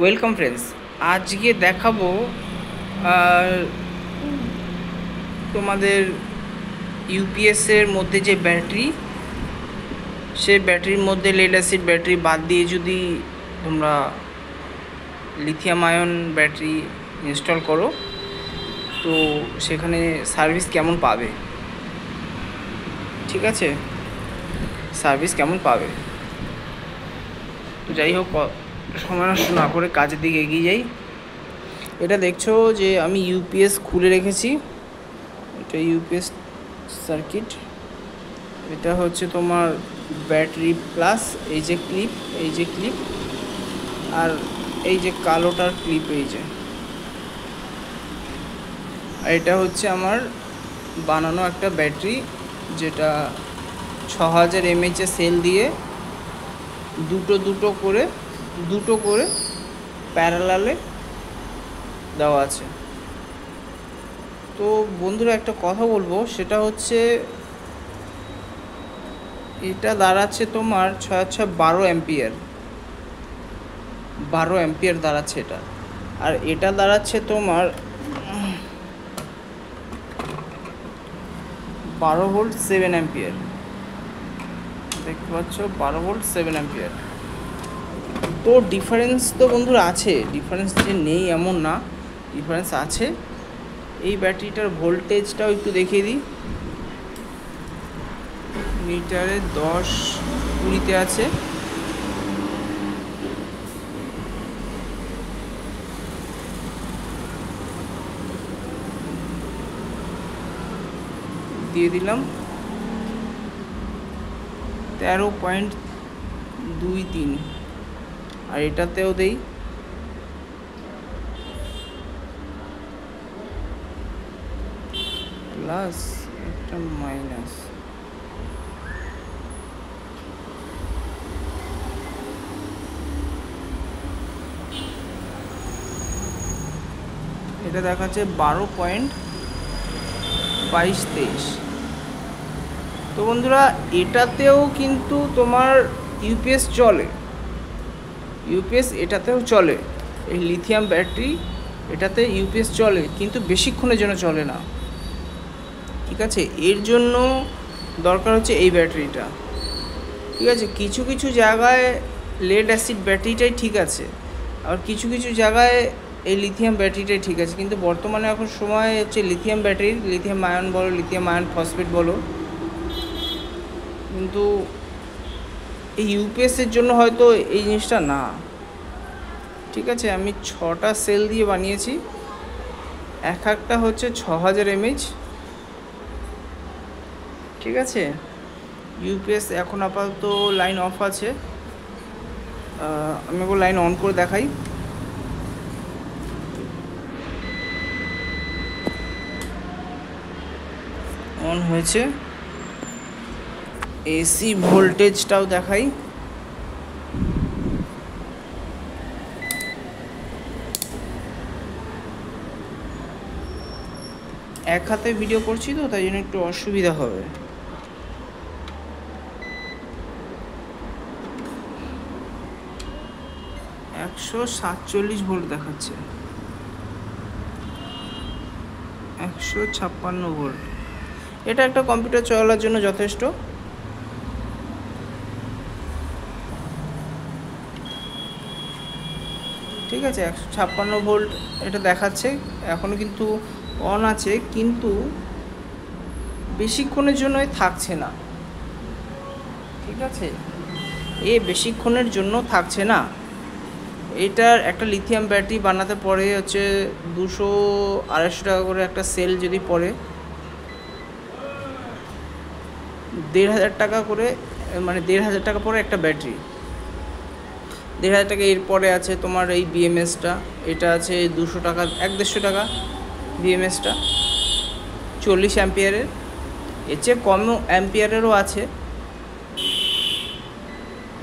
Welcome friends. আজকে দেখাবো তোমাদের ইউপিএসের মধ্যে যে ব্যাটারি, সেই ব্যাটারির মধ্যে লেড অ্যাসিড ব্যাটারি বাদ দিয়ে যদি তোমরা লিথিয়াম আয়ন ব্যাটারি ইনস্টল করো তো সেখানে সার্ভিস কেমন পাবে। ঠিক আছে, সার্ভিস কেমন পাবে। তো যাই হোক, সময় নষ্ট না করে কাজের দিকে এগিয়ে যাই। এটা দেখছো যে আমি ইউপিএস খুলে রেখেছি। এটা ইউপিএস সার্কিট। এটা হচ্ছে তোমার ব্যাটারি প্লাস এই যে ক্লিপ আর এই যে কালোটার ক্লিপ, এই যে। আর এটা হচ্ছে আমার বানানো একটা ব্যাটারি, যেটা 6000 mAh সেল দিয়ে দুটো করে প্যারালালে দেওয়া আছে। তো বন্ধুরা, একটা কথা বলবো, সেটা হচ্ছে এটা দাঁড়াচ্ছে তোমার 12 অ্যাম্পিয়ার, 12 অ্যাম্পিয়ার দাঁড়াচ্ছে এটা। আর এটা দাঁড়াচ্ছে তোমার 12 ভোল্ট 7 অ্যাম্পিয়ার। দেখতে পাচ্ছ, 12 ভোল্ট 7 অ্যাম্পিয়ার। তো ডিফারেন্স তো বন্ধুরা আছে, ডিফারেন্স যে নেই এমন না, ডিফারেন্স আছে। এই ব্যাটারিটার ভোল্টেজটাও একটু দেখিয়ে দিই। মিটারে 10-20 আছে। দিয়ে দিলাম 13.23। আর এটাতেও দেই প্লাস একটা মাইনাস। এটা দেখাচ্ছে 12.22-23। তো বন্ধুরা, এটাতেও কিন্তু তোমার ইউপিএস চলে, এটাতেও চলে। এই লিথিয়াম ব্যাটারি এটাতে ইউপিএস চলে, কিন্তু বেশিক্ষণের জন্য চলে না। ঠিক আছে, এর জন্য দরকার হচ্ছে এই ব্যাটারিটা। ঠিক আছে, কিছু কিছু জায়গায় লেড অ্যাসিড ব্যাটারিটাই ঠিক আছে, আর কিছু কিছু জায়গায় এই লিথিয়াম ব্যাটারিটাই ঠিক আছে। কিন্তু বর্তমানে এখন সময় হচ্ছে লিথিয়াম ব্যাটারি, লিথিয়াম আয়ন বলো, লিথিয়াম আয়ন ফসফেট বলো। কিন্তু এই ইউপিএসের জন্য হয়তো এই জিনিসটা না। ঠিক আছে, আমি 6টা সেল দিয়ে বানিয়েছি, একটা হচ্ছে 6000 mAh। ঠিক আছে, ইউপিএস এখন আপাতত লাইন অফ আছে। আমি একবার লাইন অন করে দেখাই। অন হয়েছে। এসি ভোল্টেজটাও দেখাই। এক হাতে ভিডিও করছি তো, তাই জন্য একটু অসুবিধা হবে। একশো 47 ভোল্ট দেখাচ্ছে, 156 ভোল্ট। এটা একটা কম্পিউটার চলার জন্য যথেষ্ট। ঠিক আছে, 156 ভোল্ট এটা দেখাচ্ছে। এখনও কিন্তু অন আছে, কিন্তু বেশিক্ষণের জন্য থাকছে না। ঠিক আছে, বেশিক্ষণের জন্য থাকছে না। এটার একটা লিথিয়াম ব্যাটারি বানাতে পড়ে হচ্ছে 200-250 টাকা করে একটা সেল। যদি পড়ে 1500 টাকা করে, মানে 1500 টাকা পরে একটা ব্যাটারি, 1500 টাকা। এরপরে আছে তোমার এই বিএমএসটা, এটা আছে 200 টাকা, 150 টাকা বিএমএসটা, 40 অ্যাম্পিয়ারের। এর চেয়ে কম অ্যাম্পিয়ারেরও আছে,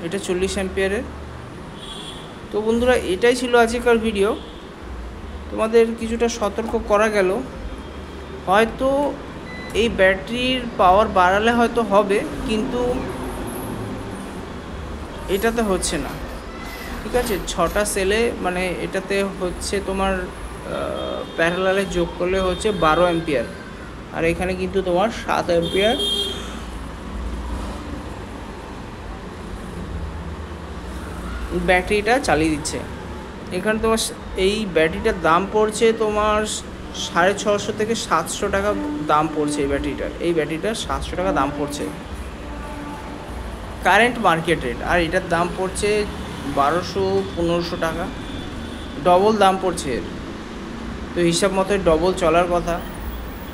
এটা 40 অ্যাম্পিয়ারের। তো বন্ধুরা, এটাই ছিল আজকের ভিডিও। তোমাদের কিছুটা সতর্ক করা গেল। হয়তো এই ব্যাটারির পাওয়ার বাড়ালে হয়তো হবে, কিন্তু এটাতে হচ্ছে না। ঠিক আছে। 6টা সেলে মানে এটাতে হচ্ছে তোমার প্যারালালে যোগ করলে হচ্ছে 12 অ্যাম্পিয়ার, আর এখানে কিন্তু তোমার 7 অ্যাম্পিয়ার ব্যাটারিটা চালিয়ে দিচ্ছে। এখানে তোমার এই ব্যাটারিটার দাম পড়ছে তোমার 650 থেকে 700 টাকা দাম পড়ছে এই ব্যাটারিটার। এই ব্যাটারিটার 700 টাকা দাম পড়ছে কারেন্ট মার্কেট রেট, আর এটার দাম পড়ছে 1200-1500 টাকা, ডবল দাম পড়ছে এর। তো হিসাব মতো ডবল চলার কথা,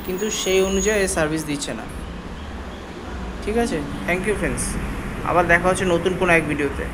কিন্তু সেই অনুযায়ী সার্ভিস দিচ্ছে না। ঠিক আছে, থ্যাংক ইউ ফ্রেন্ডস, আবার দেখা হচ্ছে নতুন কোনো এক ভিডিওতে।